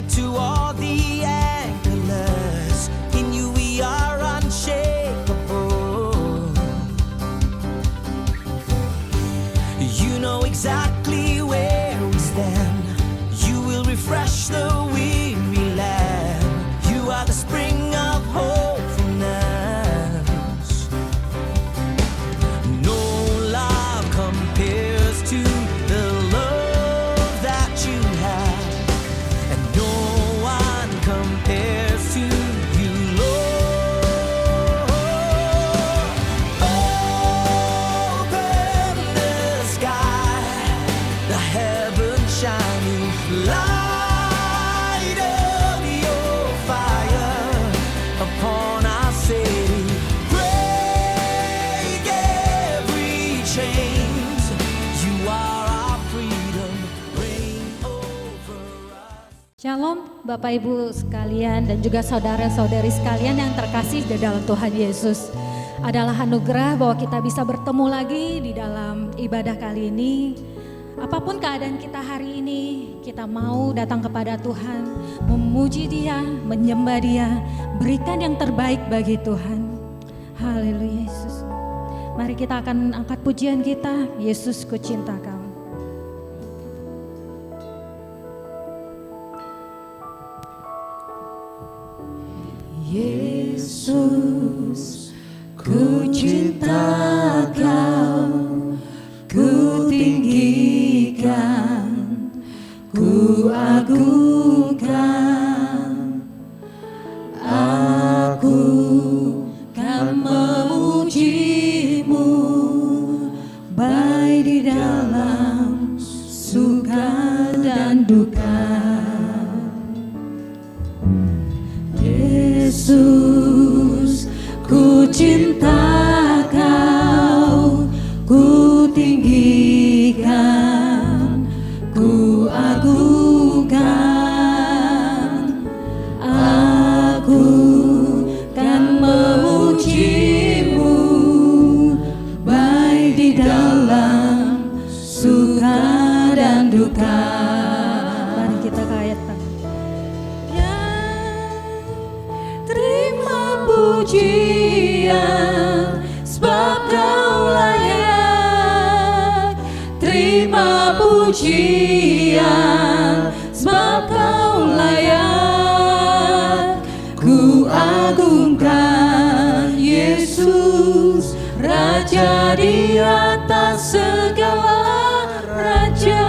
to all the anglers. In you we are unshakable. You know exactly where we stand. You will refresh the weary land. You are the spring of hopefulness. No love compares to the love that you have, and no one compares to you, Lord. Open the sky, the heaven shining, light of your fire upon our city. Break every chains. You are our freedom. Reign over us. Shalom Bapak Ibu sekalian dan juga saudara-saudari sekalian yang terkasih di dalam Tuhan Yesus. Adalah anugerah bahwa kita bisa bertemu lagi di dalam ibadah kali ini. Apapun keadaan kita hari ini, kita mau datang kepada Tuhan, memuji Dia, menyembah Dia, berikan yang terbaik bagi Tuhan. Haleluya Yesus. Mari kita akan angkat pujian kita, Yesus ku cinta Kau. Yesus, ku cinta Kau, ku tinggikan, ku agungkan. Aku kan memuji-Mu, baik di dalam suka dan duka. Yesus, ku cinta Kau, ku tinggikan, ku agungkan. Aku kan memuji-Mu, baik di dalam suka dan duka. Mari kita kayakkan. Terima pujian, sebab Kau layak. Terima pujian, sebab Kau layak. Ku agungkan Yesus, Raja di atas segala raja.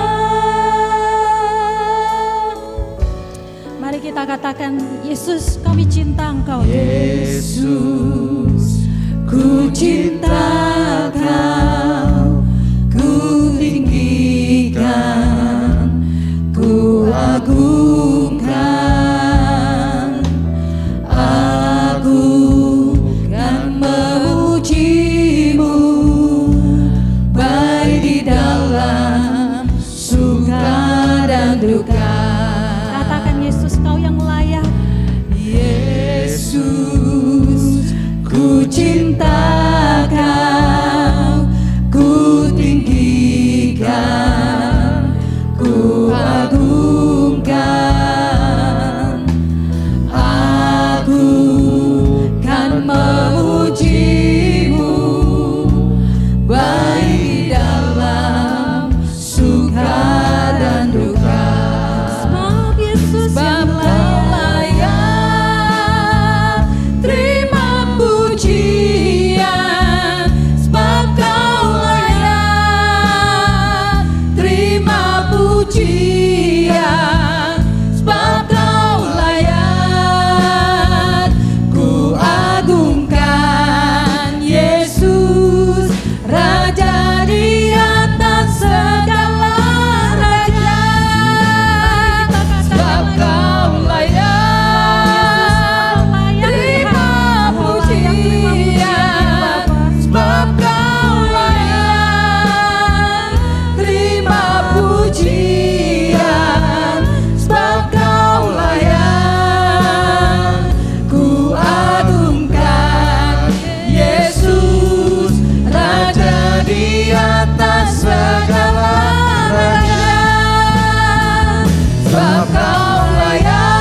Mari kita katakan, Yesus kami cinta Engkau. Yesus, ku cinta Kau, ku tinggikan, ku agungkan. Aku kan memuji-Mu, baik di dalam suka dan duka. Katakan Yesus Kau yang layak. Yesus, ku cinta Kau, ku tinggikan, ku agungkan. Aku kan memuji-Mu, baik di dalam suka dan duka. Sebab Yesus Sebab Kau layak, terima pujian. Sebab Kau layak, terima pujian. Sebab Kau layak, ku agungkan Yesus, Raja di atas segala raja. Sebab Kau layak, terima pujian. Sebab Kau layak, terima pujian. Sebab Kau layak, ku agungkan Yesus, Raja di atas segala raja. Sebab Kau layak.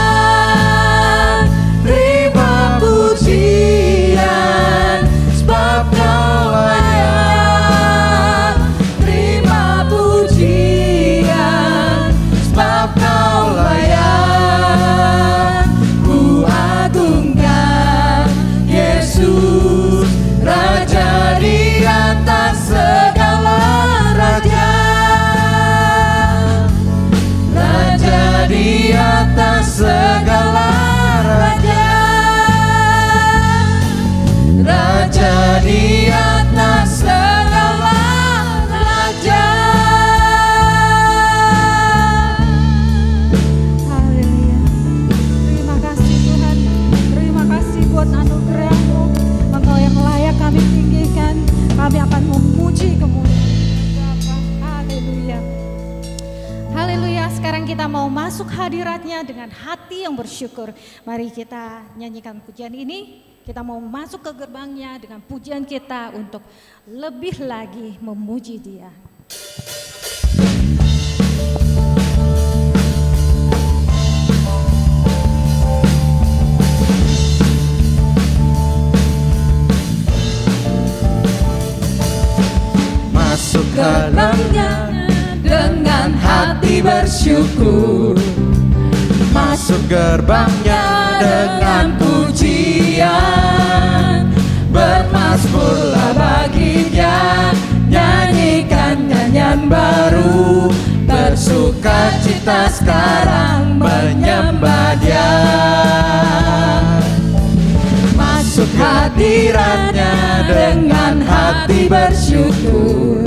sekarang kita mau masuk hadiratnya dengan hati yang bersyukur. Mari kita nyanyikan pujian ini. Kita mau masuk ke gerbangnya dengan pujian kita untuk lebih lagi memuji Dia. Masuk ke dalamnya dengan hati bersyukur, masuk gerbangnya dengan pujian, bermazmurlah bagi Dia, nyanyikan nyanyian baru, bersukacita sekarang menyembah Dia. Masuk hadiratnya dengan hati bersyukur,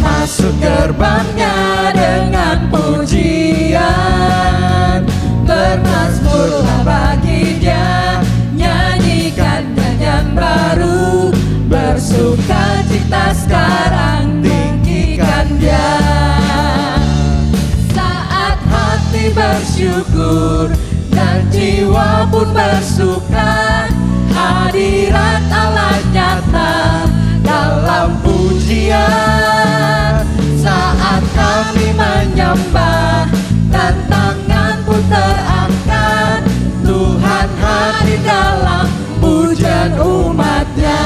masuk gerbangnya dengan pujian, bermazmurlah bagi Dia, nyanyikan nyanyian baru, bersukacita sekarang tinggikan Dia. Saat hati bersyukur dan jiwa pun bersuka, hadirat Allah nyata dalam pujian. Saat kami menyembah dan tangan pun terangkat, Tuhan hadir dalam pujian umatnya.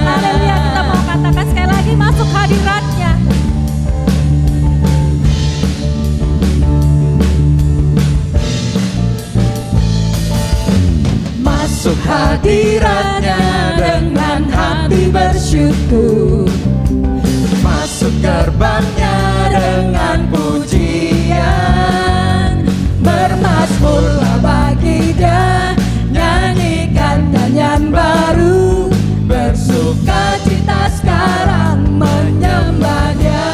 Haleluya, kita mau katakan sekali lagi, masuk hadiratnya. Masuk hadiratnya dengan hati bersyukur, masuk gerbangnya dengan pujian, bermazmurlah bagi Dia, nyanyikan nyanyian baru, bersukacita sekarang menyembah Dia.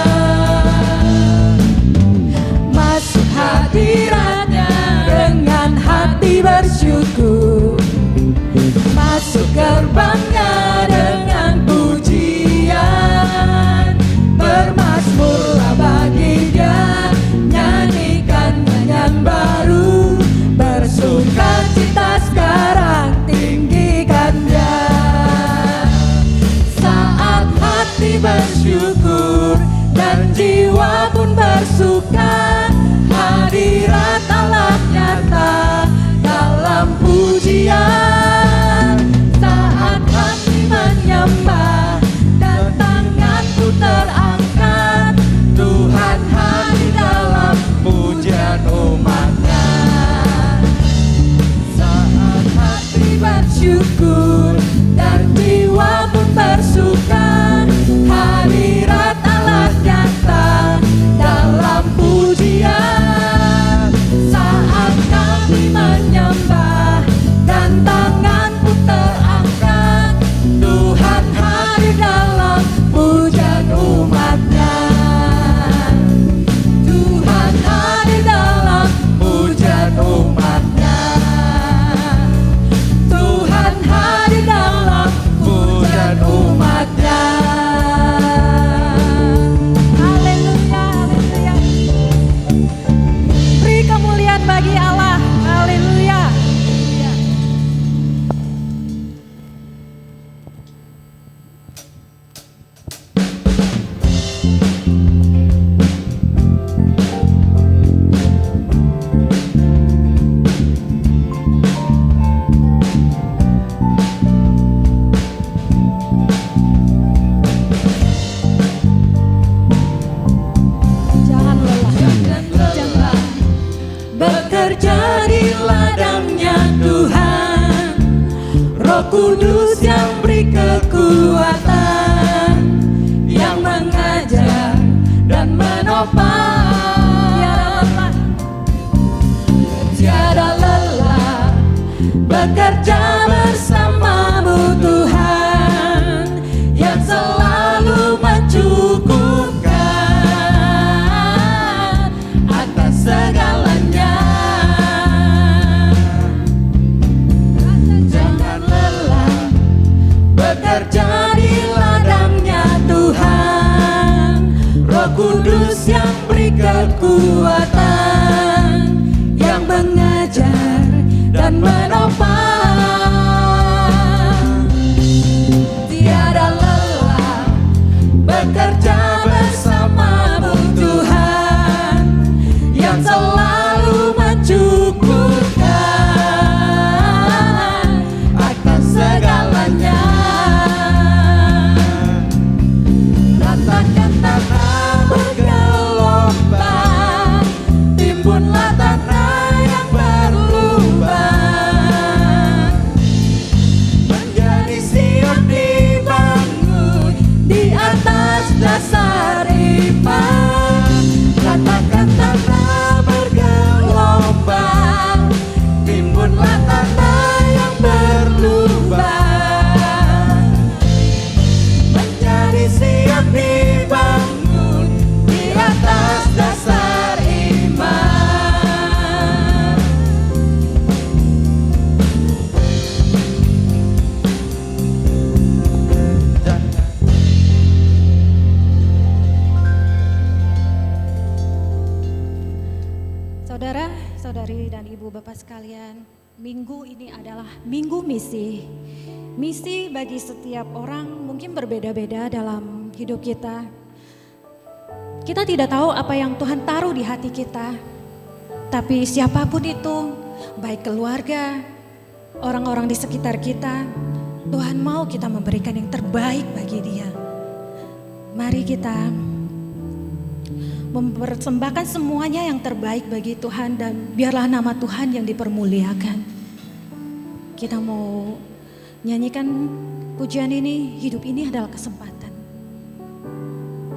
Masuk hadiratnya dengan hati bersyukur, masuk gerbangnya dengan pujian, bermazmurlah bagi Dia, nyanyikan nyanyian baru, bersukacita sekarang tinggikan Dia. Saat hati bersyukur dan jiwa pun bersuka, hadirat Allah nyata dalam pujian. Saat hati menyembah dan tangan pun terangkat, Tuhan hadir dalam pujian umatnya. Saat hati bersyukur dan jiwa pun bersuka, hadirat Allah nyata dalam pujian. Saat kami menyembah dan tangan pun terangkat, Tuhan hadir dalam pujian umatnya. Tuhan hadir dalam pujian umatnya. Tuhan hadir dalam pujian umatnya. Haleluya, haleluya. Beri kemuliaan bagi Allah. Haleluya. Jangan lelah. Jangan. Bekerja di ladangnya Tuhan, Roh Kudus yang beri kekuatan, yang mengajar dan menopang. Tiada lelah bekerja bersamamu Tuhan, yang selalu mencukupkan atas segalanya. Jangan lelah bekerja kekuatan yang mengajar dan menopang. Tiada lelah bekerja bersamamu Tuhan, yang selalu mencukupkan akan segalanya. Ratakan tanah bergelombang, timbunlah tanah yang berlubang, menjadi Sion dibangun di atas dasar iman. Ratakan tanah bergelombang, timbunlah tanah yang berlubang, menjadi Sion dibangun di atas dasar iman. Saudara, saudari dan ibu bapak sekalian, minggu ini adalah minggu misi. Misi bagi setiap orang mungkin berbeda-beda dalam hidup kita. Kita tidak tahu apa yang Tuhan taruh di hati kita. Tapi siapapun itu, baik keluarga, orang-orang di sekitar kita, Tuhan mau kita memberikan yang terbaik bagi dia. Mari kita mempersembahkan semuanya yang terbaik bagi Tuhan, dan biarlah nama Tuhan yang dipermuliakan. Kita mau nyanyikan pujian ini, hidup ini adalah kesempatan.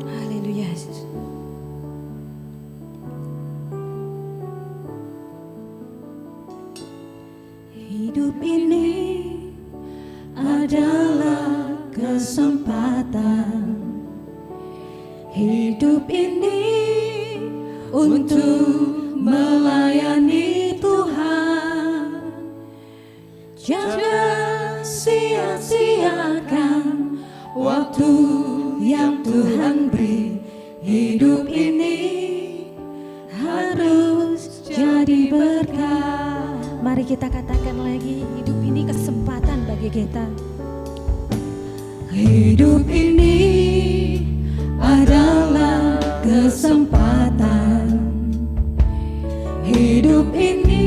Haleluya Yesus. Hidup ini adalah kesempatan. Hidup ini untuk melayani Tuhan. Jangan sia-siakan waktu yang Tuhan beri. Hidup ini harus jadi berkat. Mari kita katakan lagi, hidup ini kesempatan bagi kita. Hidup ini adalah kesempatan. Hidup ini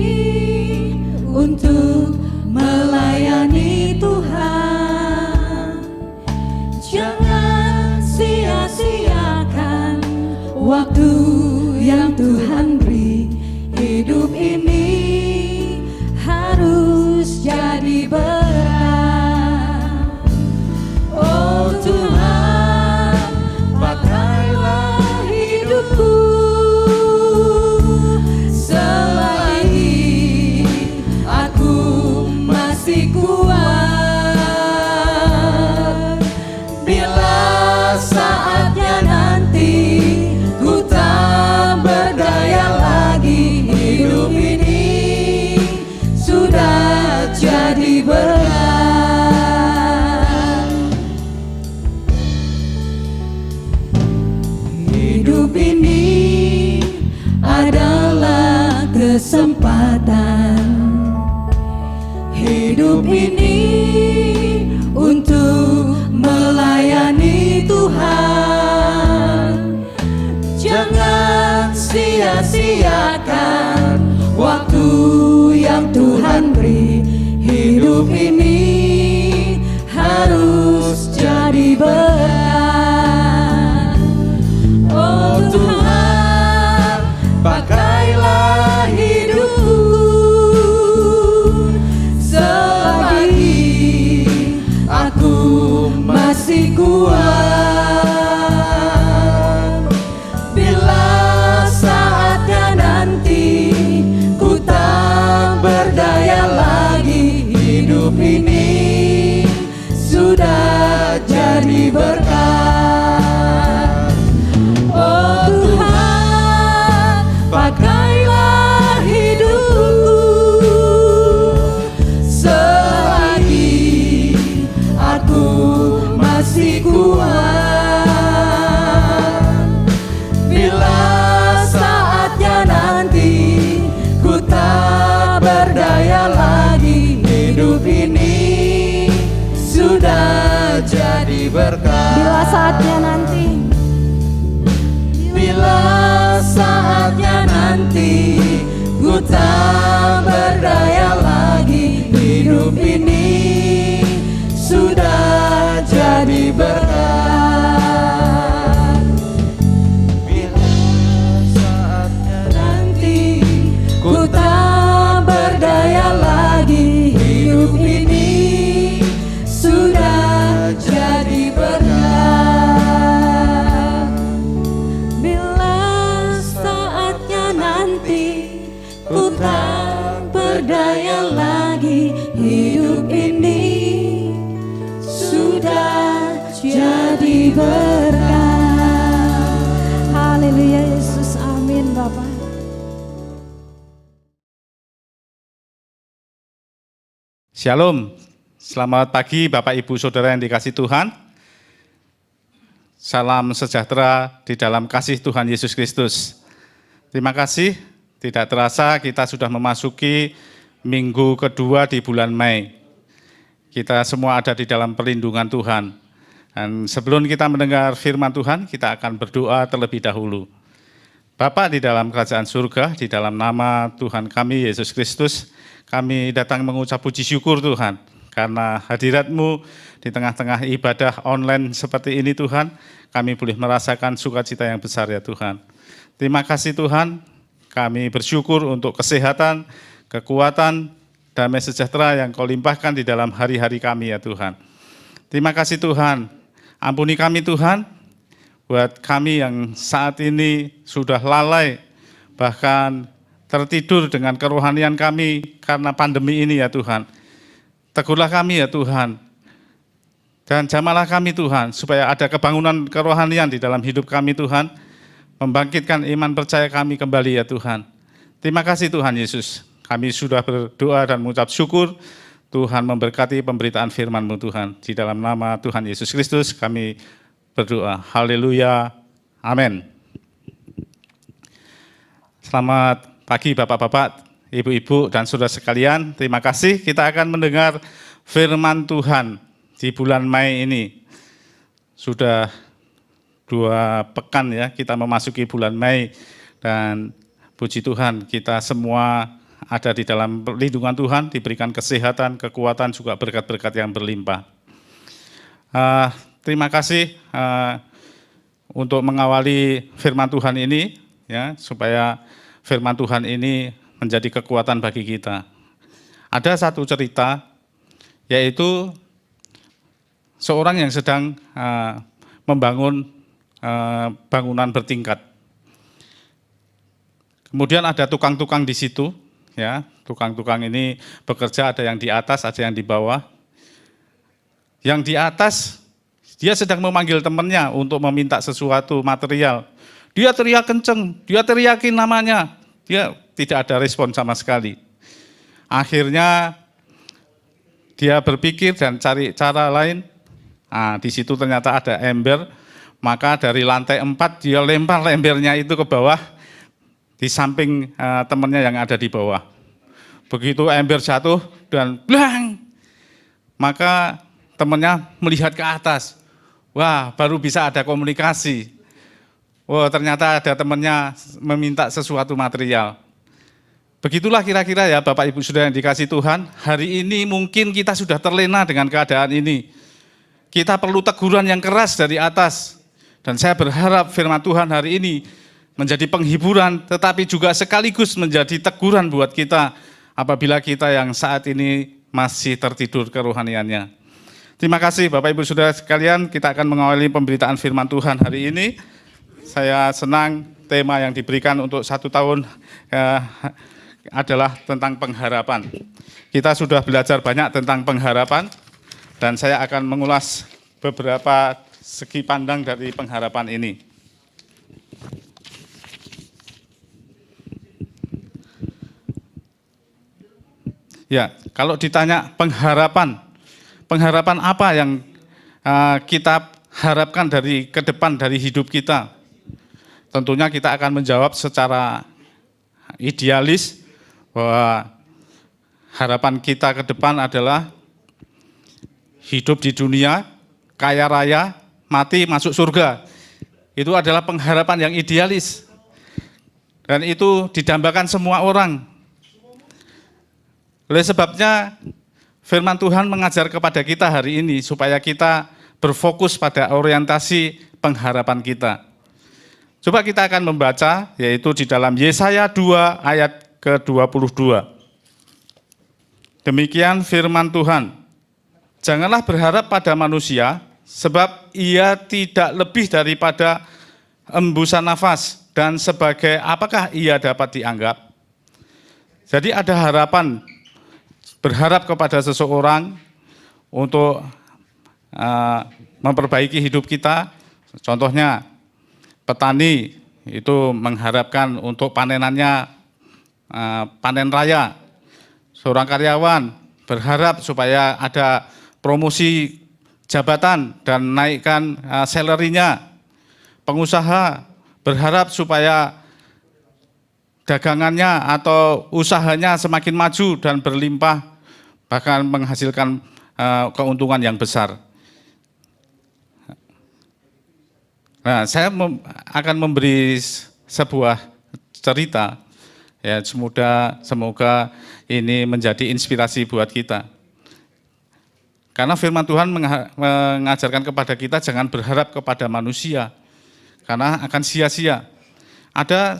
untuk melayani Tuhan. Jangan sia-siakan waktu yang Tuhan beri. Hidup ini harus jadi berkat. Oh Tuhan, pakailah hidupku selagi aku masih kuat. Bila saatnya nanti ku tak berdaya lagi, hidup ini sudah jadi berkat. Hidup ini adalah kesempatan. Hidup ini untuk melayani Tuhan. Jangan sia-siakan waktu yang Tuhan beri. Hidup ini harus jadi berkat. Oh Tuhan, pakailah hidupku selagi aku masih kuat. Bila saatnya nanti ku tak berdaya lagi, hidup ini sudah jadi berkat. Oh Tuhan, berkat. Bila saatnya nanti, Bila saatnya nanti ku tak berdaya lagi, hidup ini sudah jadi berkat. Bila saatnya nanti ku tak berdaya lagi, hidup ini sudah jadi berkat. bila saatnya nanti ku tak berdaya lagi, hidup ini sudah jadi berkat. Haleluya Yesus, amin Bapak. Shalom, selamat pagi Bapak Ibu Saudara yang dikasihi Tuhan. Salam sejahtera di dalam kasih Tuhan Yesus Kristus. Terima kasih, tidak terasa kita sudah memasuki minggu kedua di bulan Mei. Kita semua ada di dalam perlindungan Tuhan. Dan sebelum kita mendengar firman Tuhan, kita akan berdoa terlebih dahulu. Bapa di dalam kerajaan surga, di dalam nama Tuhan kami Yesus Kristus, kami datang mengucap puji syukur Tuhan, karena hadirat-Mu di tengah-tengah ibadah online seperti ini Tuhan, kami boleh merasakan sukacita yang besar ya Tuhan. Terima kasih Tuhan, kami bersyukur untuk kesehatan, kekuatan, damai sejahtera yang Kau limpahkan di dalam hari-hari kami ya Tuhan. Terima kasih Tuhan, ampuni kami Tuhan, buat kami yang saat ini sudah lalai, bahkan tertidur dengan kerohanian kami karena pandemi ini ya Tuhan. Tegurlah kami ya Tuhan, dan jamahlah kami Tuhan, supaya ada kebangunan kerohanian di dalam hidup kami Tuhan, membangkitkan iman percaya kami kembali ya Tuhan. Terima kasih Tuhan Yesus, kami sudah berdoa dan mengucap syukur, Tuhan memberkati pemberitaan firman-Mu Tuhan. Di dalam nama Tuhan Yesus Kristus kami berdoa, haleluya, amin. Selamat pagi Bapak-Bapak, Ibu-ibu dan saudara sekalian, terima kasih. Kita akan mendengar firman Tuhan di bulan Mei ini. Sudah 2 pekan ya kita memasuki bulan Mei, dan puji Tuhan kita semua ada di dalam perlindungan Tuhan, diberikan kesehatan, kekuatan, juga berkat-berkat yang berlimpah. Terima kasih untuk mengawali firman Tuhan ini, ya, supaya firman Tuhan ini menjadi kekuatan bagi kita. Ada satu cerita, yaitu seorang yang sedang membangun bangunan bertingkat. Kemudian ada tukang-tukang di situ, ya. Tukang-tukang ini bekerja, ada yang di atas, ada yang di bawah. Yang di atas, dia sedang memanggil temannya untuk meminta sesuatu material. Dia teriak kenceng, dia teriakin namanya, dia tidak ada respon sama sekali. Akhirnya dia berpikir dan cari cara lain. Di situ ternyata ada ember, maka dari lantai 4 dia lempar embernya itu ke bawah, di samping temannya yang ada di bawah. Begitu ember jatuh dan blang, maka temannya melihat ke atas. Wah, baru bisa ada komunikasi. Wah, ternyata ada temannya meminta sesuatu material. Begitulah kira-kira ya Bapak Ibu Saudara yang dikasihi Tuhan, hari ini mungkin kita sudah terlena dengan keadaan ini. Kita perlu teguran yang keras dari atas. Dan saya berharap firman Tuhan hari ini menjadi penghiburan, tetapi juga sekaligus menjadi teguran buat kita apabila kita yang saat ini masih tertidur kerohaniannya. Terima kasih Bapak Ibu Saudara sekalian, kita akan mengawali pemberitaan firman Tuhan hari ini. Saya senang tema yang diberikan untuk 1 tahun adalah tentang pengharapan. Kita sudah belajar banyak tentang pengharapan, dan saya akan mengulas beberapa segi pandang dari pengharapan ini. Ya, kalau ditanya pengharapan apa yang kita harapkan dari ke depan dari hidup kita? Tentunya kita akan menjawab secara idealis bahwa harapan kita ke depan adalah hidup di dunia kaya raya, mati, masuk surga. Itu adalah pengharapan yang idealis. Dan itu didambakan semua orang. Oleh sebabnya firman Tuhan mengajar kepada kita hari ini supaya kita berfokus pada orientasi pengharapan kita. Coba kita akan membaca, yaitu di dalam Yesaya 2 ayat ke-22. Demikian firman Tuhan. Janganlah berharap pada manusia, sebab ia tidak lebih daripada embusan nafas, dan sebagai apakah ia dapat dianggap. Jadi ada harapan, berharap kepada seseorang untuk memperbaiki hidup kita. Contohnya, petani itu mengharapkan untuk panenannya panen raya. Seorang karyawan berharap supaya ada promosi jabatan dan naikkan salary-nya. Pengusaha berharap supaya dagangannya atau usahanya semakin maju dan berlimpah, bahkan menghasilkan keuntungan yang besar. Nah, saya akan memberi sebuah cerita, ya, semoga ini menjadi inspirasi buat kita. Karena firman Tuhan mengajarkan kepada kita jangan berharap kepada manusia, karena akan sia-sia. Ada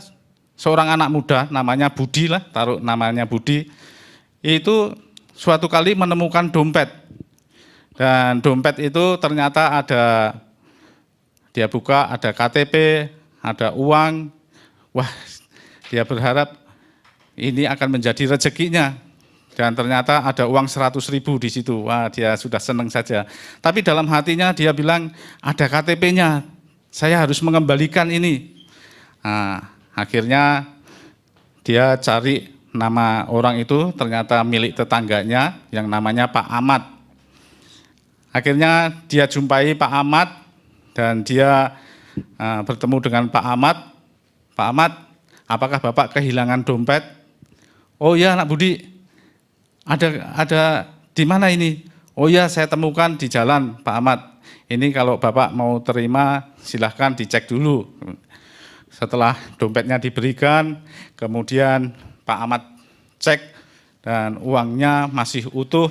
seorang anak muda, namanya Budi lah, taruh namanya Budi, itu suatu kali menemukan dompet. Dan dompet itu ternyata ada, dia buka, ada KTP, ada uang. Wah, dia berharap ini akan menjadi rezekinya. Dan ternyata ada uang 100.000 di situ. Wah, dia sudah senang saja. Tapi dalam hatinya dia bilang, ada KTP-nya, saya harus mengembalikan ini. Nah, akhirnya dia cari nama orang itu, ternyata milik tetangganya yang namanya Pak Ahmad. Akhirnya dia jumpai Pak Ahmad dan dia bertemu dengan Pak Ahmad. Pak Ahmad, apakah Bapak kehilangan dompet? Oh ya, Nak Budi, ada di mana ini? Oh ya, saya temukan di jalan, Pak Ahmad. Ini kalau Bapak mau terima, silahkan dicek dulu. Setelah dompetnya diberikan, kemudian Pak Ahmad cek dan uangnya masih utuh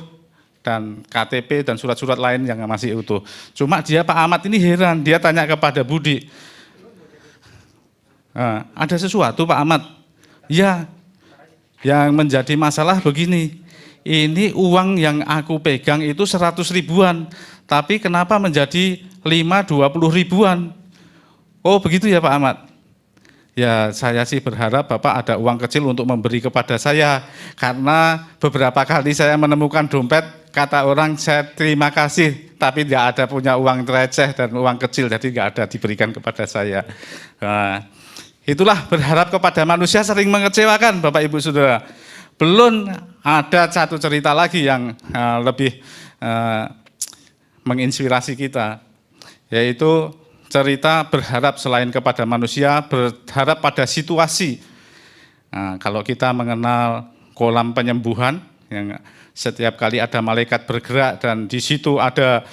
dan KTP dan surat-surat lain yang masih utuh. Cuma dia Pak Ahmad ini heran, dia tanya kepada Budi, ada sesuatu Pak Ahmad? Ya, yang menjadi masalah begini, ini uang yang aku pegang itu 100 ribuan, tapi kenapa menjadi 20 ribuan? Oh begitu ya Pak Ahmad? Ya, saya sih berharap Bapak ada uang kecil untuk memberi kepada saya, karena beberapa kali saya menemukan dompet, kata orang saya terima kasih, tapi tidak ada punya uang receh dan uang kecil, jadi tidak ada diberikan kepada saya. Nah, itulah berharap kepada manusia sering mengecewakan, Bapak Ibu Saudara. Belum ada satu cerita lagi yang lebih menginspirasi kita, yaitu cerita berharap selain kepada manusia, berharap pada situasi. Nah, kalau kita mengenal kolam penyembuhan, yang setiap kali ada malaikat bergerak dan di situ ada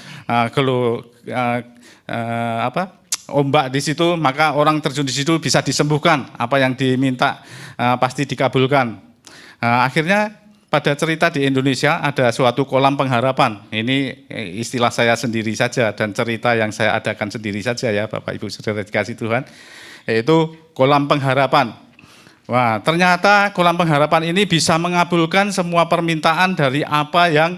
ombak di situ, maka orang terjun di situ bisa disembuhkan, apa yang diminta pasti dikabulkan. Akhirnya pada cerita di Indonesia ada suatu kolam pengharapan. Ini istilah saya sendiri saja dan cerita yang saya adakan sendiri saja ya Bapak Ibu Saudara dikasih Tuhan, yaitu kolam pengharapan. Wah, ternyata kolam pengharapan ini bisa mengabulkan semua permintaan dari apa yang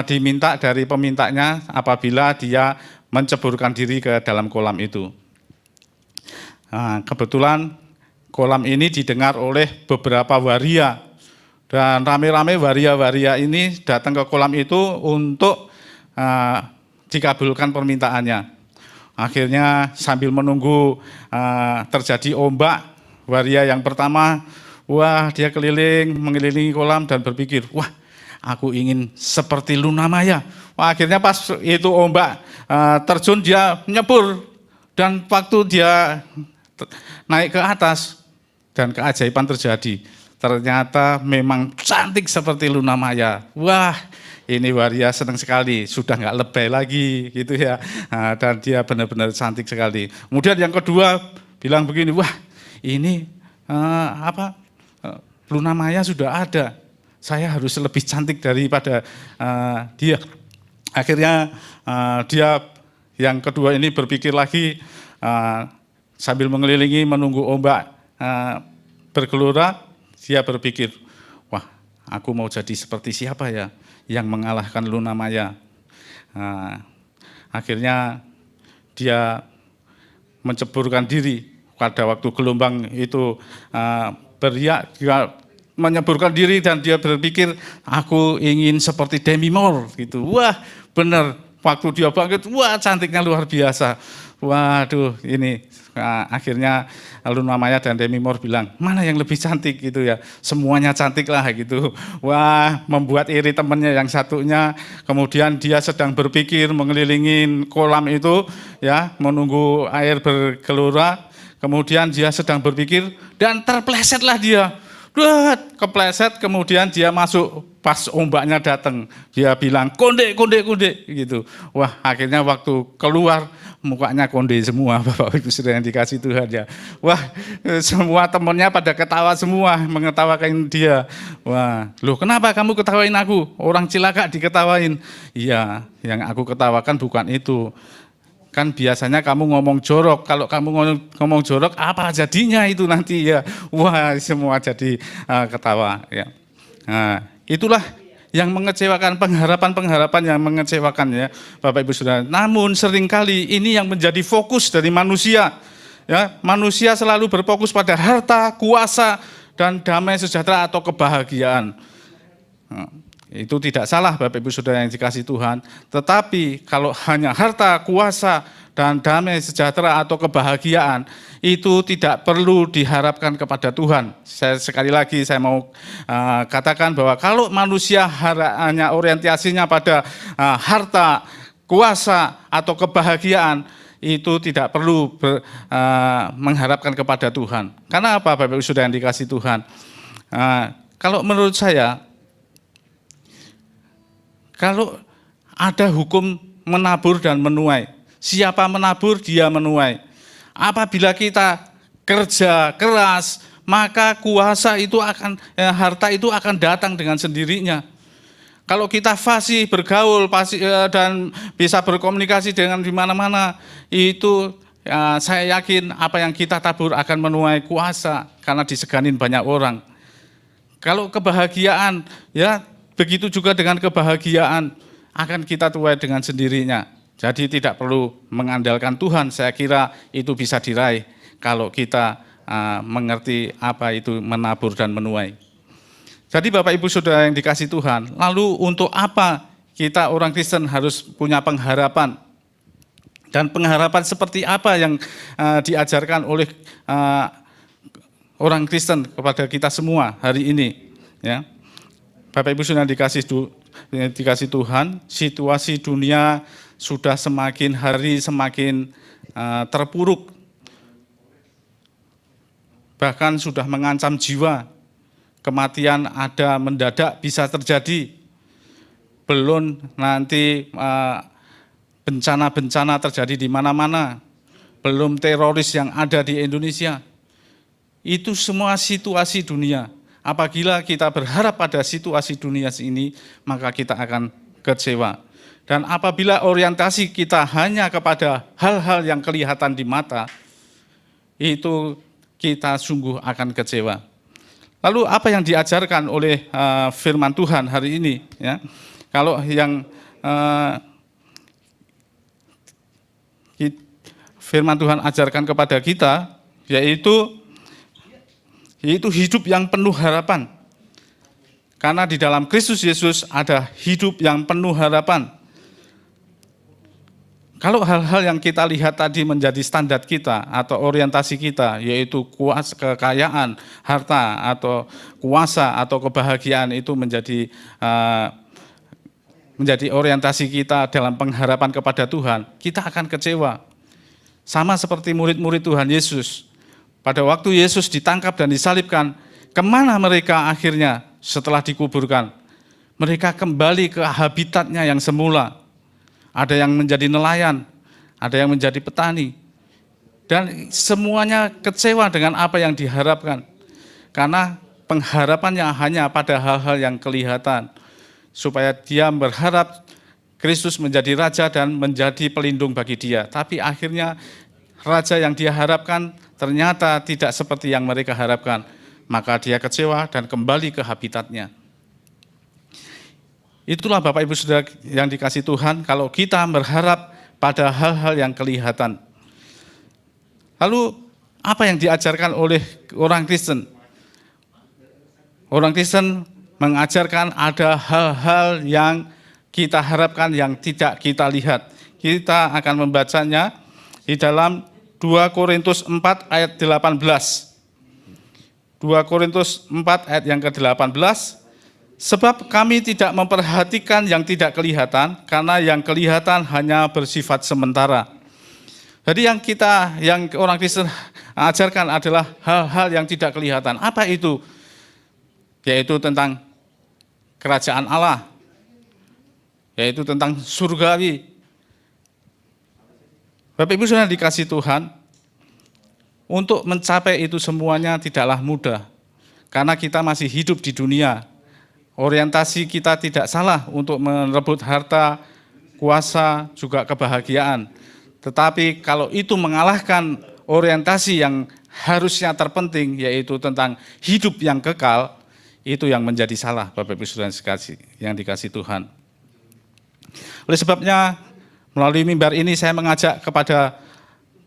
diminta dari pemintanya apabila dia menceburkan diri ke dalam kolam itu. Nah, kebetulan kolam ini didengar oleh beberapa waria. Dan rame-rame waria-waria ini datang ke kolam itu untuk dikabulkan permintaannya. Akhirnya sambil menunggu terjadi ombak, waria yang pertama, wah dia mengelilingi kolam dan berpikir, wah aku ingin seperti Luna Maya. Wah, akhirnya pas itu ombak terjun, dia nyebur. Dan waktu dia naik ke atas dan keajaiban terjadi. Ternyata memang cantik seperti Luna Maya. Wah, ini waria senang sekali, sudah nggak lebay lagi gitu ya. Dan dia benar-benar cantik sekali. Kemudian yang kedua bilang begini, wah ini Luna Maya sudah ada, saya harus lebih cantik daripada dia. Akhirnya dia yang kedua ini berpikir lagi sambil mengelilingi menunggu ombak bergelora, dia berpikir, wah aku mau jadi seperti siapa ya yang mengalahkan Luna Maya. Akhirnya dia menceburkan diri pada waktu gelombang itu beriak, dia menyeburkan diri dan dia berpikir aku ingin seperti Demi Moore gitu. Wah benar, waktu dia bangkit, wah cantiknya luar biasa. Waduh ini akhirnya Luna Maya dan Demi Moore bilang, mana yang lebih cantik gitu ya, semuanya cantik lah gitu. Wah membuat iri temannya yang satunya. Kemudian dia sedang berpikir mengelilingi kolam itu ya, menunggu air bergelora. Kemudian dia sedang berpikir dan terplesetlah dia. Kepleset, kemudian dia masuk pas ombaknya datang. Dia bilang konde gitu. Wah akhirnya waktu keluar mukanya konde semua, Bapak Ibu Saudara yang dikasih Tuhan ya. Wah semua temannya pada ketawa semua, mengetawakan dia. Wah loh kenapa kamu ketawain aku? Orang cilaka diketawain. Iya yang aku ketawakan bukan itu. Kan biasanya kamu ngomong jorok, kalau kamu ngomong jorok apa jadinya itu nanti ya. Wah semua jadi ketawa ya. Nah, itulah yang mengecewakan, pengharapan yang mengecewakan ya Bapak Ibu Saudara. Namun seringkali ini yang menjadi fokus dari manusia. Ya, manusia selalu berfokus pada harta, kuasa dan damai sejahtera atau kebahagiaan. Nah, itu tidak salah Bapak Ibu Saudara yang dikasih Tuhan. Tetapi kalau hanya harta, kuasa, dan damai sejahtera atau kebahagiaan, itu tidak perlu diharapkan kepada Tuhan. Sekali lagi saya mau katakan bahwa kalau manusia hanya orientasinya pada harta, kuasa, atau kebahagiaan, itu tidak perlu mengharapkan kepada Tuhan. Karena apa Bapak Ibu Saudara yang dikasih Tuhan? Kalau menurut saya, kalau ada hukum menabur dan menuai, siapa menabur dia menuai. Apabila kita kerja keras, maka kuasa itu harta itu akan datang dengan sendirinya. Kalau kita fasih bergaul dan bisa berkomunikasi dengan di mana-mana, itu saya yakin apa yang kita tabur akan menuai kuasa karena diseganin banyak orang. Kalau kebahagiaan ya begitu juga dengan kebahagiaan akan kita tuai dengan sendirinya. Jadi tidak perlu mengandalkan Tuhan, saya kira itu bisa diraih kalau kita mengerti apa itu menabur dan menuai. Jadi Bapak Ibu Saudara yang dikasih Tuhan, lalu untuk apa kita orang Kristen harus punya pengharapan? Dan pengharapan seperti apa yang diajarkan oleh orang Kristen kepada kita semua hari ini? Ya. Bapak Ibu Saudara dikasih Tuhan, situasi dunia sudah semakin hari semakin terpuruk. Bahkan sudah mengancam jiwa. Kematian ada mendadak bisa terjadi. Belum nanti bencana-bencana terjadi di mana-mana. Belum teroris yang ada di Indonesia. Itu semua situasi dunia. Apabila kita berharap pada situasi dunia ini, maka kita akan kecewa. Dan apabila orientasi kita hanya kepada hal-hal yang kelihatan di mata, itu kita sungguh akan kecewa. Lalu apa yang diajarkan oleh firman Tuhan hari ini? Ya? Kalau yang firman Tuhan ajarkan kepada kita, yaitu hidup yang penuh harapan. Karena di dalam Kristus Yesus ada hidup yang penuh harapan. Kalau hal-hal yang kita lihat tadi menjadi standar kita atau orientasi kita, yaitu kuasa, kekayaan, harta atau kuasa atau kebahagiaan itu menjadi orientasi kita dalam pengharapan kepada Tuhan, kita akan kecewa. Sama seperti murid-murid Tuhan Yesus. Pada waktu Yesus ditangkap dan disalibkan, kemana mereka akhirnya setelah dikuburkan? mereka kembali ke habitatnya yang semula. Ada yang menjadi nelayan, ada yang menjadi petani. Dan semuanya kecewa dengan apa yang diharapkan. Karena pengharapannya hanya pada hal-hal yang kelihatan. Supaya dia berharap Kristus menjadi raja dan menjadi pelindung bagi dia. Tapi akhirnya raja yang dia harapkan ternyata tidak seperti yang mereka harapkan. Maka dia kecewa dan kembali ke habitatnya. Itulah Bapak Ibu Saudara yang dikasihi Tuhan, kalau kita berharap pada hal-hal yang kelihatan. Lalu apa yang diajarkan oleh orang Kristen? Orang Kristen mengajarkan ada hal-hal yang kita harapkan yang tidak kita lihat. Kita akan membacanya di dalam 2 Korintus 4 ayat 18. 2 Korintus 4 ayat yang ke-18. Sebab kami tidak memperhatikan yang tidak kelihatan, karena yang kelihatan hanya bersifat sementara. Jadi yang orang Kristen ajarkan adalah hal-hal yang tidak kelihatan. Apa itu? Yaitu tentang kerajaan Allah, yaitu tentang surgawi. Bapak Ibu Saudara dikasihi Tuhan, untuk mencapai itu semuanya tidaklah mudah, karena kita masih hidup di dunia. Orientasi kita tidak salah untuk merebut harta, kuasa, juga kebahagiaan. Tetapi kalau itu mengalahkan orientasi yang harusnya terpenting, yaitu tentang hidup yang kekal, itu yang menjadi salah, Bapak Ibu Saudara yang dikasihi Tuhan. Oleh sebabnya, melalui mimbar ini saya mengajak kepada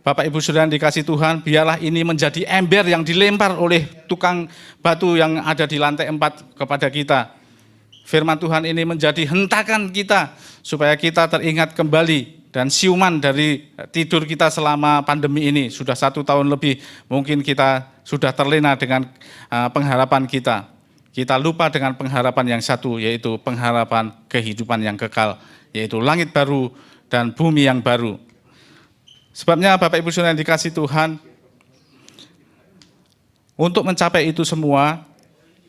Bapak Ibu Saudara yang dikasihi Tuhan, biarlah ini menjadi ember yang dilempar oleh tukang batu yang ada di lantai 4 kepada kita. Firman Tuhan ini menjadi hentakan kita, supaya kita teringat kembali dan siuman dari tidur kita selama pandemi ini. Sudah 1 tahun lebih, mungkin kita sudah terlena dengan pengharapan kita. Kita lupa dengan pengharapan yang satu, yaitu pengharapan kehidupan yang kekal, yaitu langit baru dan bumi yang baru. Sebabnya Bapak Ibu Saudara yang dikasihi Tuhan, untuk mencapai itu semua,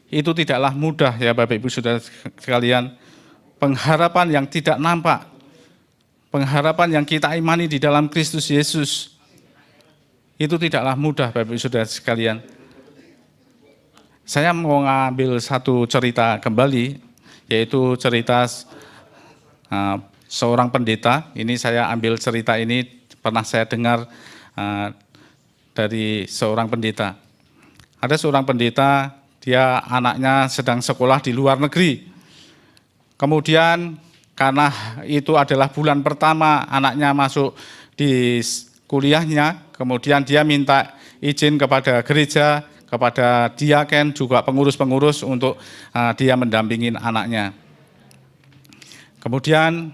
itu tidaklah mudah ya Bapak Ibu Saudara sekalian. Pengharapan yang tidak nampak, pengharapan yang kita imani di dalam Kristus Yesus, itu tidaklah mudah Bapak Ibu Saudara sekalian. Saya mau ngambil satu cerita kembali, yaitu cerita seorang pendeta. Ini saya ambil cerita ini, pernah saya dengar dari seorang pendeta. Ada seorang pendeta, dia anaknya sedang sekolah di luar negeri. Kemudian karena itu adalah bulan pertama anaknya masuk di kuliahnya, kemudian dia minta izin kepada gereja, kepada diaken, juga pengurus-pengurus untuk dia mendampingi anaknya. Kemudian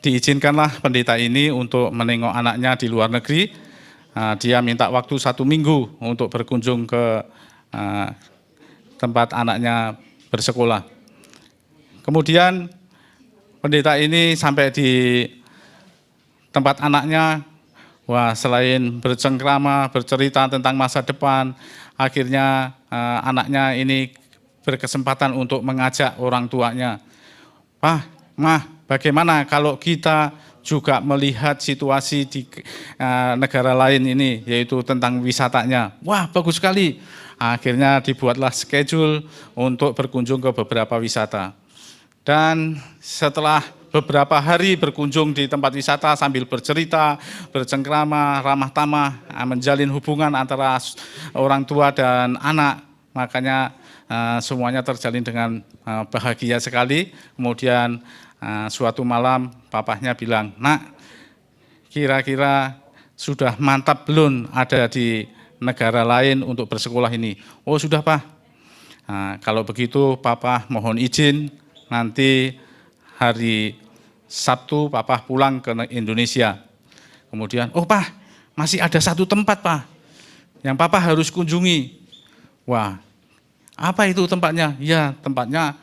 diizinkanlah pendeta ini untuk menengok anaknya di luar negeri. Dia minta waktu 1 minggu untuk berkunjung ke tempat anaknya bersekolah. Kemudian pendeta ini sampai di tempat anaknya, wah, selain bercengkrama, bercerita tentang masa depan, akhirnya anaknya ini berkesempatan untuk mengajak orang tuanya. Pak, Mah, bagaimana kalau kita juga melihat situasi di negara lain ini, yaitu tentang wisatanya. Wah, bagus sekali. Akhirnya dibuatlah schedule untuk berkunjung ke beberapa wisata. Dan setelah beberapa hari berkunjung di tempat wisata sambil bercerita, bercengkrama, ramah tamah, menjalin hubungan antara orang tua dan anak, makanya semuanya terjalin dengan bahagia sekali. Kemudian suatu malam papahnya bilang, "Nak, kira-kira sudah mantap belum ada di negara lain untuk bersekolah ini?" "Oh sudah Pak." Kalau begitu Papa mohon izin, nanti hari Sabtu Papa pulang ke Indonesia. Kemudian, "Oh Pak, masih ada satu tempat Pak, yang Papa harus kunjungi." "Wah, apa itu tempatnya?" "Ya, tempatnya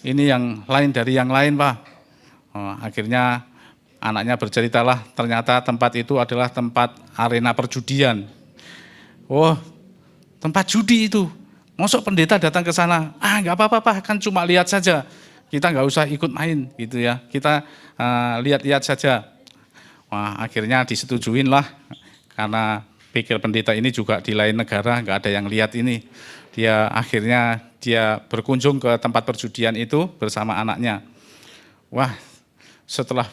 ini yang lain dari yang lain Pak." Akhirnya anaknya berceritalah, ternyata tempat itu adalah tempat arena perjudian. "Oh, tempat judi itu. Masuk pendeta datang ke sana, nggak apa-apa Pak, kan cuma lihat saja. Kita nggak usah ikut main gitu ya, kita lihat-lihat saja. Wah, akhirnya disetujuin lah, karena pikir pendeta ini juga di lain negara, nggak ada yang lihat ini. Akhirnya dia berkunjung ke tempat perjudian itu bersama anaknya. Wah, setelah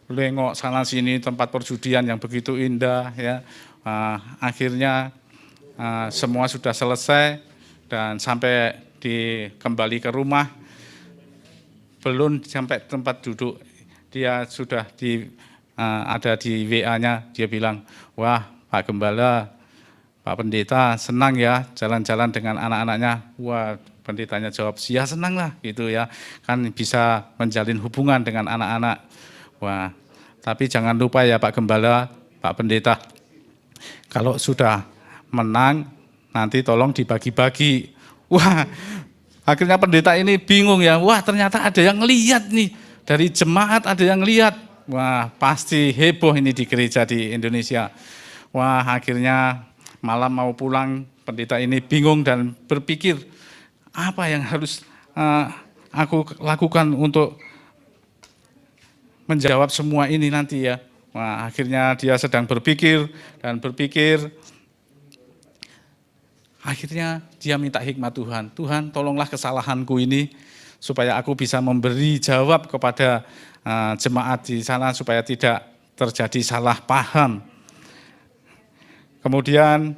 lengok sana sini tempat perjudian yang begitu indah ya, akhirnya semua sudah selesai dan sampai kembali ke rumah, belum sampai tempat duduk dia sudah ada di WA-nya, dia bilang, wah Pak Gembala, Pak Pendeta senang ya jalan-jalan dengan anak-anaknya. Wah, pendetanya jawab, ya senang lah gitu ya, kan bisa menjalin hubungan dengan anak-anak. Wah, tapi jangan lupa ya Pak Gembala, Pak Pendeta, kalau sudah menang nanti tolong dibagi-bagi. Wah, akhirnya pendeta ini bingung ya, wah ternyata ada yang lihat nih, dari jemaat ada yang lihat. Wah, pasti heboh ini di gereja di Indonesia. Wah, akhirnya malam mau pulang, pendeta ini bingung dan berpikir, apa yang harus aku lakukan untuk menjawab semua ini nanti ya. Wah, akhirnya dia sedang berpikir dan berpikir. Akhirnya dia minta hikmat Tuhan. Tuhan, tolonglah kesalahanku ini supaya aku bisa memberi jawab kepada jemaat di sana supaya tidak terjadi salah paham. Kemudian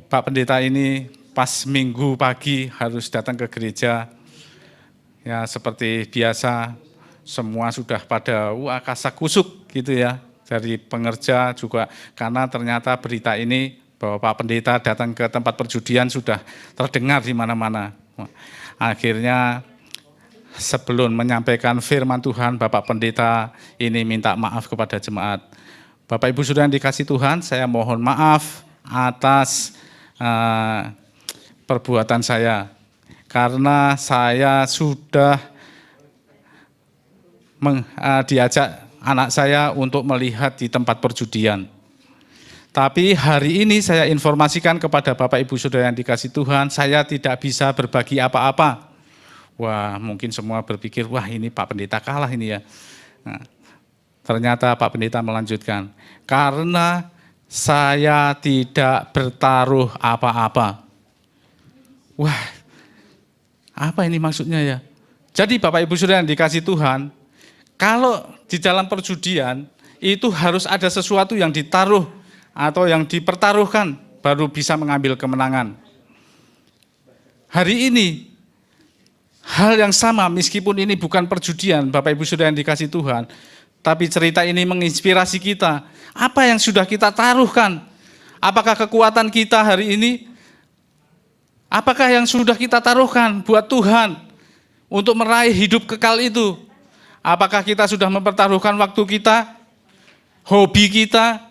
Pak Pendeta ini pas Minggu pagi harus datang ke gereja. Ya seperti biasa, semua sudah pada kasak-kusuk gitu ya. Dari pengerja juga, karena ternyata berita ini bahwa Pak Pendeta datang ke tempat perjudian sudah terdengar di mana-mana. Akhirnya sebelum menyampaikan firman Tuhan, Bapak Pendeta ini minta maaf kepada jemaat. Bapak Ibu Saudara yang dikasih Tuhan, saya mohon maaf atas perbuatan saya, karena saya sudah diajak anak saya untuk melihat di tempat perjudian. Tapi hari ini saya informasikan kepada Bapak Ibu Saudara yang dikasih Tuhan, saya tidak bisa berbagi apa-apa. Wah, mungkin semua berpikir, wah ini Pak Pendeta kalah ini ya. Nah, ternyata Pak Pendeta melanjutkan, karena saya tidak bertaruh apa-apa. Wah, apa ini maksudnya ya? Jadi Bapak Ibu Saudara yang dikasih Tuhan, kalau di dalam perjudian itu harus ada sesuatu yang ditaruh atau yang dipertaruhkan baru bisa mengambil kemenangan. Hari ini hal yang sama, meskipun ini bukan perjudian, Bapak Ibu Saudara yang dikasih Tuhan, tapi cerita ini menginspirasi kita. Apa yang sudah kita taruhkan? Apakah kekuatan kita hari ini? Apakah yang sudah kita taruhkan buat Tuhan untuk meraih hidup kekal itu? Apakah kita sudah mempertaruhkan waktu kita, hobi kita?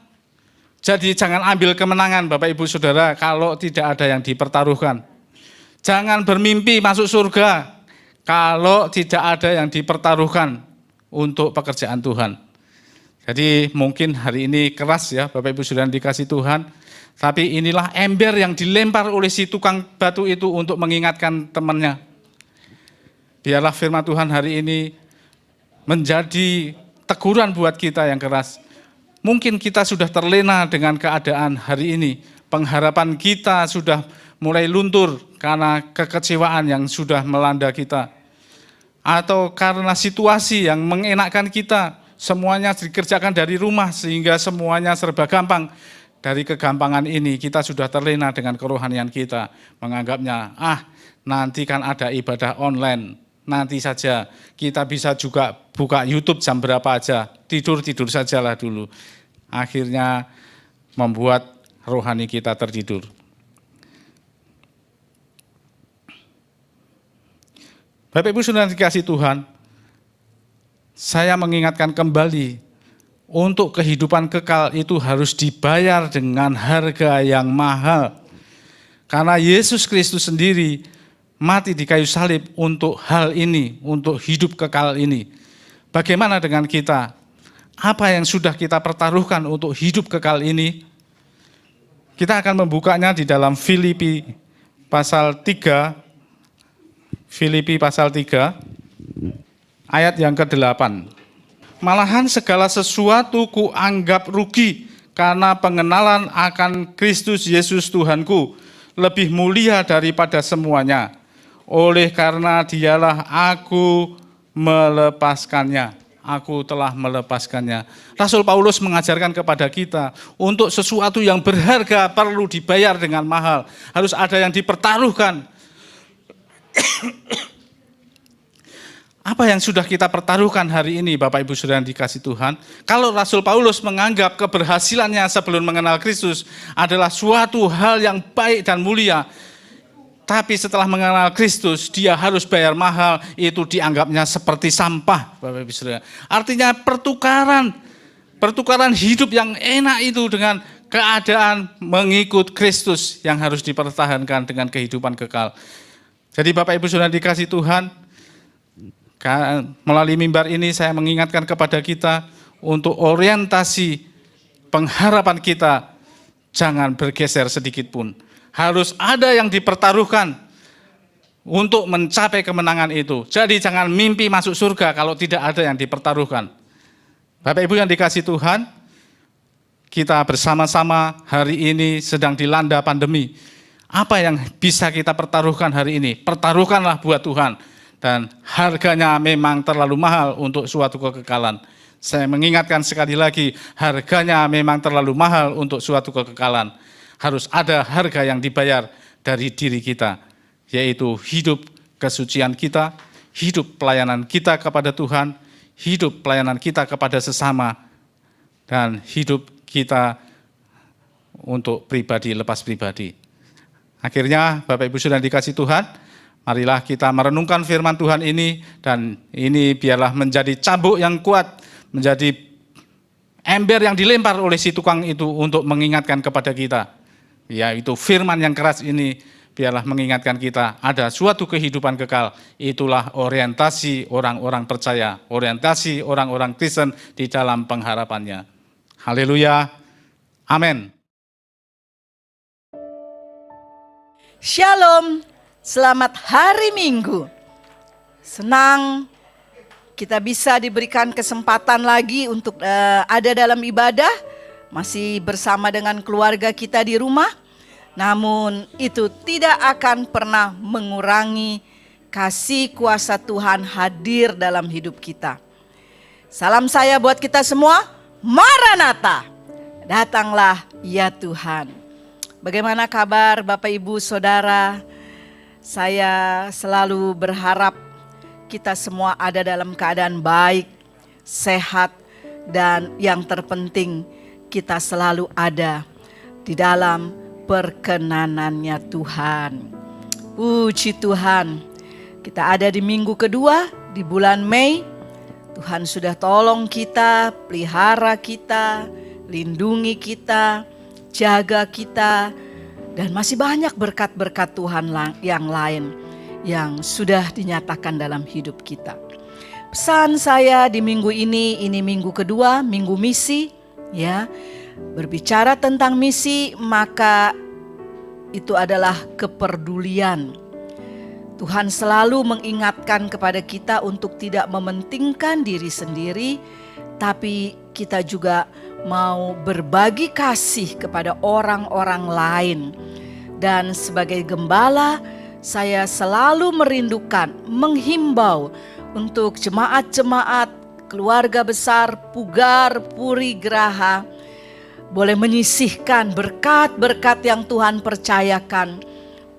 Jadi jangan ambil kemenangan Bapak Ibu Saudara kalau tidak ada yang dipertaruhkan. Jangan bermimpi masuk surga kalau tidak ada yang dipertaruhkan untuk pekerjaan Tuhan. Jadi mungkin hari ini keras ya Bapak Ibu Saudara dikasih Tuhan, tapi inilah ember yang dilempar oleh si tukang batu itu untuk mengingatkan temannya. Biarlah firman Tuhan hari ini menjadi teguran buat kita yang keras. Mungkin kita sudah terlena dengan keadaan hari ini. Pengharapan kita sudah mulai luntur karena kekecewaan yang sudah melanda kita. Atau karena situasi yang mengenakkan kita, semuanya dikerjakan dari rumah sehingga semuanya serba gampang. Dari kegampangan ini kita sudah terlena dengan kerohanian kita. Menganggapnya, nanti kan ada ibadah online. Nanti saja, kita bisa juga buka YouTube jam berapa aja, tidur-tidur sajalah dulu. Akhirnya membuat rohani kita tertidur. Bapak Ibu Saudara dikasih Tuhan, saya mengingatkan kembali, untuk kehidupan kekal itu harus dibayar dengan harga yang mahal. Karena Yesus Kristus sendiri mati di kayu salib untuk hal ini, untuk hidup kekal ini. Bagaimana dengan kita? Apa yang sudah kita pertaruhkan untuk hidup kekal ini? Kita akan membukanya di dalam Filipi pasal 3, Filipi pasal 3, ayat yang ke-8. Malahan segala sesuatu kuanggap rugi karena pengenalan akan Kristus Yesus Tuhanku lebih mulia daripada semuanya. Oleh karena dialah aku melepaskannya. Aku telah melepaskannya. Rasul Paulus mengajarkan kepada kita untuk sesuatu yang berharga perlu dibayar dengan mahal. Harus ada yang dipertaruhkan. Apa yang sudah kita pertaruhkan hari ini Bapak Ibu Saudara yang dikasih Tuhan? Kalau Rasul Paulus menganggap keberhasilannya sebelum mengenal Kristus adalah suatu hal yang baik dan mulia, tapi setelah mengenal Kristus dia harus bayar mahal, itu dianggapnya seperti sampah Bapak Ibu Saudara. Artinya pertukaran hidup yang enak itu dengan keadaan mengikut Kristus yang harus dipertahankan dengan kehidupan kekal. Jadi Bapak Ibu Saudara dikasih Tuhan, melalui mimbar ini saya mengingatkan kepada kita untuk orientasi pengharapan kita jangan bergeser sedikit pun. Harus ada yang dipertaruhkan untuk mencapai kemenangan itu. Jadi jangan mimpi masuk surga kalau tidak ada yang dipertaruhkan. Bapak Ibu yang dikasih Tuhan, kita bersama-sama hari ini sedang dilanda pandemi. Apa yang bisa kita pertaruhkan hari ini? Pertaruhkanlah buat Tuhan. Dan harganya memang terlalu mahal untuk suatu kekekalan. Saya mengingatkan sekali lagi, harganya memang terlalu mahal untuk suatu kekekalan. Harus ada harga yang dibayar dari diri kita, yaitu hidup kesucian kita, hidup pelayanan kita kepada Tuhan, hidup pelayanan kita kepada sesama, dan hidup kita untuk pribadi lepas pribadi. Akhirnya Bapak Ibu Saudara dikasih Tuhan, marilah kita merenungkan firman Tuhan ini, dan ini biarlah menjadi cambuk yang kuat, menjadi ember yang dilempar oleh si tukang itu untuk mengingatkan kepada kita. Yaitu firman yang keras ini biarlah mengingatkan kita ada suatu kehidupan kekal. Itulah orientasi orang-orang percaya, orientasi orang-orang Kristen di dalam pengharapannya. Haleluya. Amin. Shalom. Selamat hari Minggu. Senang kita bisa diberikan kesempatan lagi untuk ada dalam ibadah, masih bersama dengan keluarga kita di rumah. Namun itu tidak akan pernah mengurangi kasih kuasa Tuhan hadir dalam hidup kita. Salam saya buat kita semua, Maranatha, datanglah ya Tuhan. Bagaimana kabar Bapak Ibu Saudara? Saya selalu berharap kita semua ada dalam keadaan baik, sehat, dan yang terpenting kita selalu ada di dalam perkenanannya Tuhan. Puji Tuhan, kita ada di minggu kedua di bulan Mei. Tuhan sudah tolong kita, pelihara kita, lindungi kita, jaga kita, dan masih banyak berkat-berkat Tuhan yang lain yang sudah dinyatakan dalam hidup kita. Pesan saya di minggu ini minggu kedua, minggu misi, ya. Berbicara tentang misi, maka itu adalah kepedulian. Tuhan selalu mengingatkan kepada kita untuk tidak mementingkan diri sendiri, tapi kita juga mau berbagi kasih kepada orang-orang lain. Dan sebagai gembala, saya selalu merindukan, menghimbau untuk jemaat-jemaat, keluarga besar, Pugar, Puri, Graha, boleh menyisihkan berkat-berkat yang Tuhan percayakan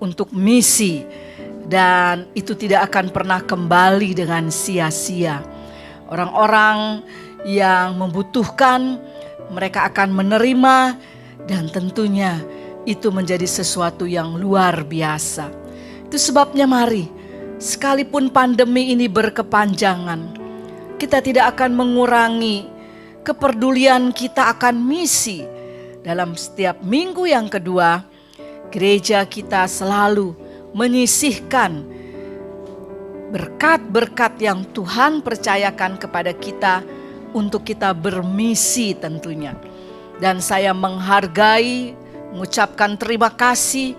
untuk misi. Dan itu tidak akan pernah kembali dengan sia-sia. Orang-orang yang membutuhkan, mereka akan menerima, dan tentunya itu menjadi sesuatu yang luar biasa. Itu sebabnya mari, sekalipun pandemi ini berkepanjangan, kita tidak akan mengurangi kepedulian kita akan misi. Dalam setiap minggu yang kedua, gereja kita selalu menyisihkan berkat-berkat yang Tuhan percayakan kepada kita untuk kita bermisi tentunya. Dan saya menghargai mengucapkan terima kasih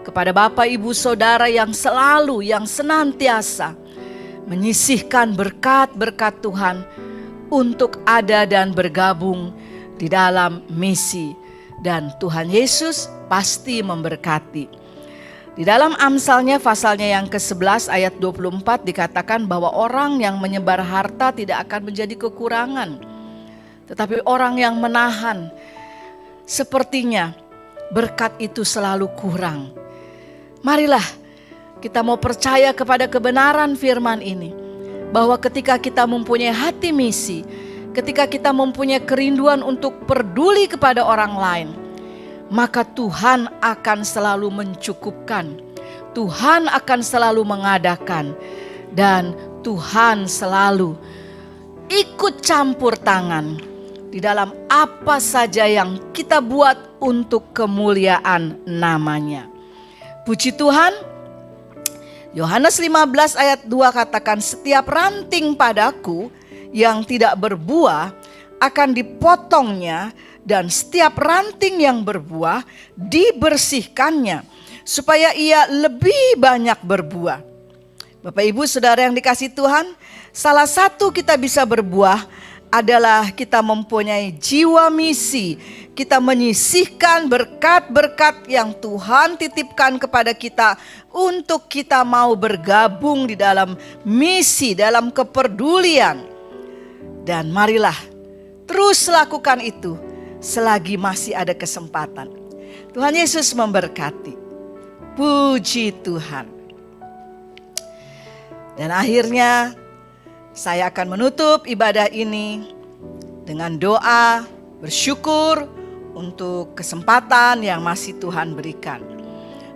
kepada Bapak Ibu Saudara yang selalu, yang senantiasa menyisihkan berkat-berkat Tuhan untuk ada dan bergabung di dalam misi. Dan Tuhan Yesus pasti memberkati. Di dalam Amsalnya pasalnya yang ke-11 ayat 24 dikatakan bahwa orang yang menyebar harta tidak akan menjadi kekurangan. Tetapi orang yang menahan, sepertinya berkat itu selalu kurang. Marilah kita mau percaya kepada kebenaran firman ini. Bahwa ketika kita mempunyai hati misi, ketika kita mempunyai kerinduan untuk peduli kepada orang lain, maka Tuhan akan selalu mencukupkan. Tuhan akan selalu mengadakan. Dan Tuhan selalu ikut campur tangan di dalam apa saja yang kita buat untuk kemuliaan namanya. Puji Tuhan. Yohanes 15 ayat 2 katakan, setiap ranting padaku yang tidak berbuah akan dipotongnya, dan setiap ranting yang berbuah dibersihkannya supaya ia lebih banyak berbuah. Bapak Ibu Saudara yang dikasihi Tuhan, salah satu kita bisa berbuah adalah kita mempunyai jiwa misi. Kita menyisihkan berkat-berkat yang Tuhan titipkan kepada kita untuk kita mau bergabung di dalam misi, dalam kepedulian. Dan marilah terus lakukan itu selagi masih ada kesempatan. Tuhan Yesus memberkati. Puji Tuhan. Dan akhirnya saya akan menutup ibadah ini dengan doa bersyukur untuk kesempatan yang masih Tuhan berikan.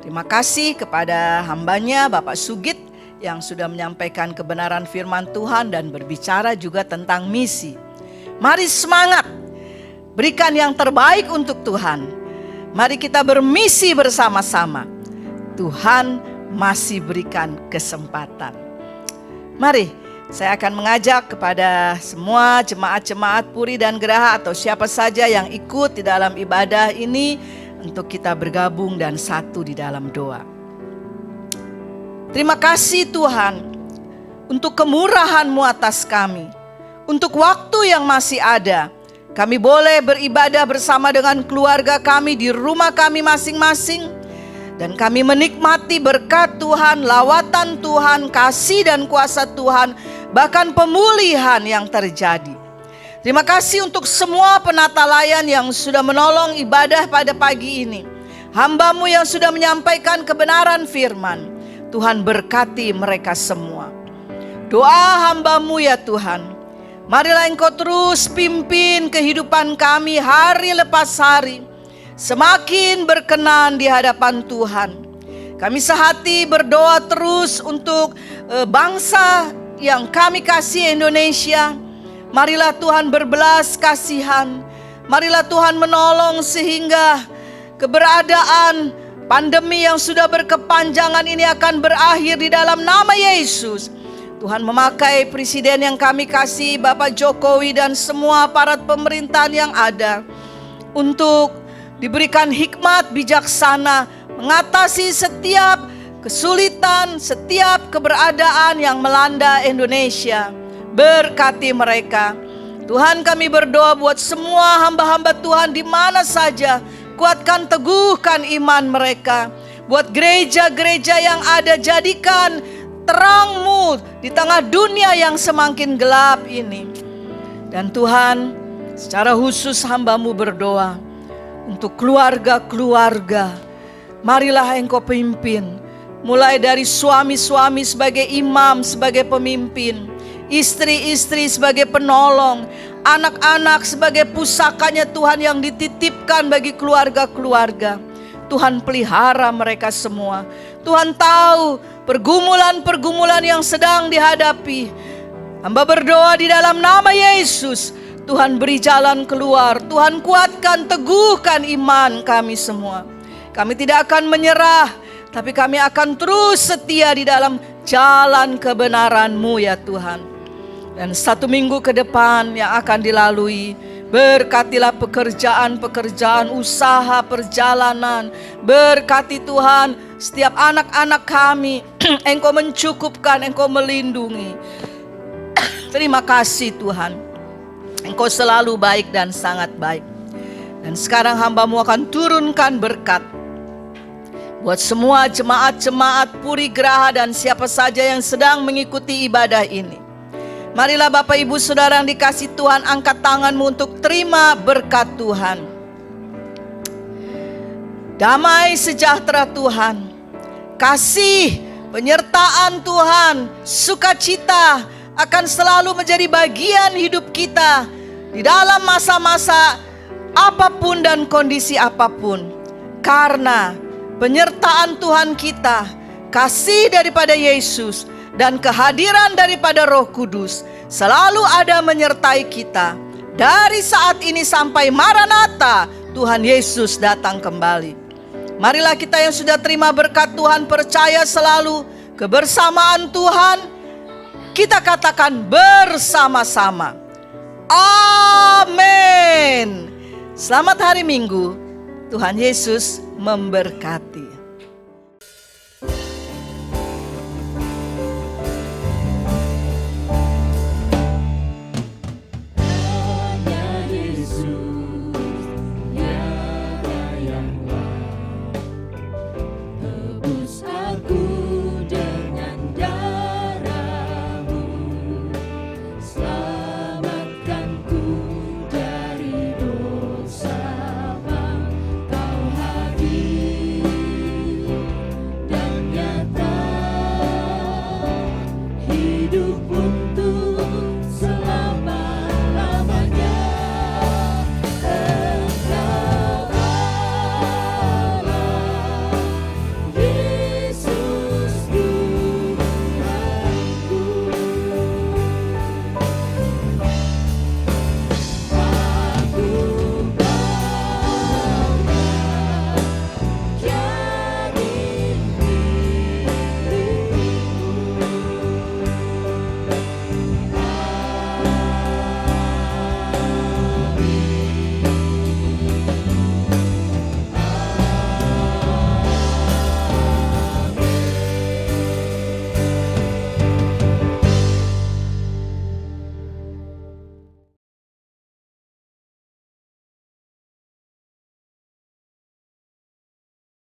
Terima kasih kepada hambanya Bapak Sugit yang sudah menyampaikan kebenaran firman Tuhan dan berbicara juga tentang misi. Mari semangat. Berikan yang terbaik untuk Tuhan. Mari kita bermisi bersama-sama. Tuhan masih berikan kesempatan. Mari saya akan mengajak kepada semua jemaat-jemaat Puri dan Geraha atau siapa saja yang ikut di dalam ibadah ini untuk kita bergabung dan satu di dalam doa. Terima kasih Tuhan untuk kemurahan-Mu atas kami. Untuk waktu yang masih ada. Kami boleh beribadah bersama dengan keluarga kami di rumah kami masing-masing. Dan kami menikmati berkat Tuhan, lawatan Tuhan, kasih dan kuasa Tuhan, bahkan pemulihan yang terjadi. Terima kasih untuk semua penata layan yang sudah menolong ibadah pada pagi ini. Hamba-Mu yang sudah menyampaikan kebenaran firman. Tuhan berkati mereka semua. Doa hamba-Mu ya Tuhan. Marilah Engkau terus pimpin kehidupan kami hari lepas hari. Semakin berkenan di hadapan Tuhan. Kami sehati berdoa terus untuk bangsa yang kami kasih Indonesia. Marilah Tuhan berbelas kasihan. Marilah Tuhan menolong sehingga keberadaan pandemi yang sudah berkepanjangan ini akan berakhir di dalam nama Yesus. Tuhan memakai presiden yang kami kasih, Bapak Jokowi dan semua aparat pemerintahan yang ada untuk diberikan hikmat bijaksana mengatasi setiap kesulitan, setiap keberadaan yang melanda Indonesia. Berkati mereka. Tuhan, kami berdoa buat semua hamba-hamba Tuhan di mana saja. Kuatkan, teguhkan iman mereka. Buat gereja-gereja yang ada, jadikan terang-Mu di tengah dunia yang semakin gelap ini. Dan Tuhan, secara khusus hamba-Mu berdoa untuk keluarga-keluarga. Marilah Engkau pimpin. Mulai dari suami-suami sebagai imam, sebagai pemimpin. Istri-istri sebagai penolong. Anak-anak sebagai pusakanya Tuhan yang dititipkan bagi keluarga-keluarga. Tuhan pelihara mereka semua. Tuhan tahu pergumulan-pergumulan yang sedang dihadapi. Hamba berdoa di dalam nama Yesus. Tuhan beri jalan keluar. Tuhan kuatkan, teguhkan iman kami semua. Kami tidak akan menyerah. Tapi kami akan terus setia di dalam jalan kebenaran-Mu ya Tuhan. Dan 1 minggu ke depan yang akan dilalui. Berkatilah pekerjaan-pekerjaan, usaha, perjalanan. Berkati Tuhan setiap anak-anak kami. Engkau mencukupkan, Engkau melindungi. Terima kasih Tuhan. Engkau selalu baik dan sangat baik. Dan sekarang hamba-Mu akan turunkan berkat buat semua jemaat-jemaat Puri Graha dan siapa saja yang sedang mengikuti ibadah ini. Marilah Bapak Ibu Saudara yang dikasih Tuhan, angkat tanganmu untuk terima berkat Tuhan. Damai sejahtera Tuhan, kasih, penyertaan Tuhan, sukacita akan selalu menjadi bagian hidup kita di dalam masa-masa apapun dan kondisi apapun. Karena penyertaan Tuhan kita, kasih daripada Yesus, dan kehadiran daripada Roh Kudus selalu ada menyertai kita dari saat ini sampai Maranatha, Tuhan Yesus datang kembali. Marilah kita yang sudah terima berkat Tuhan percaya selalu kebersamaan Tuhan. Kita katakan bersama-sama, amin. Selamat hari Minggu, Tuhan Yesus memberkati.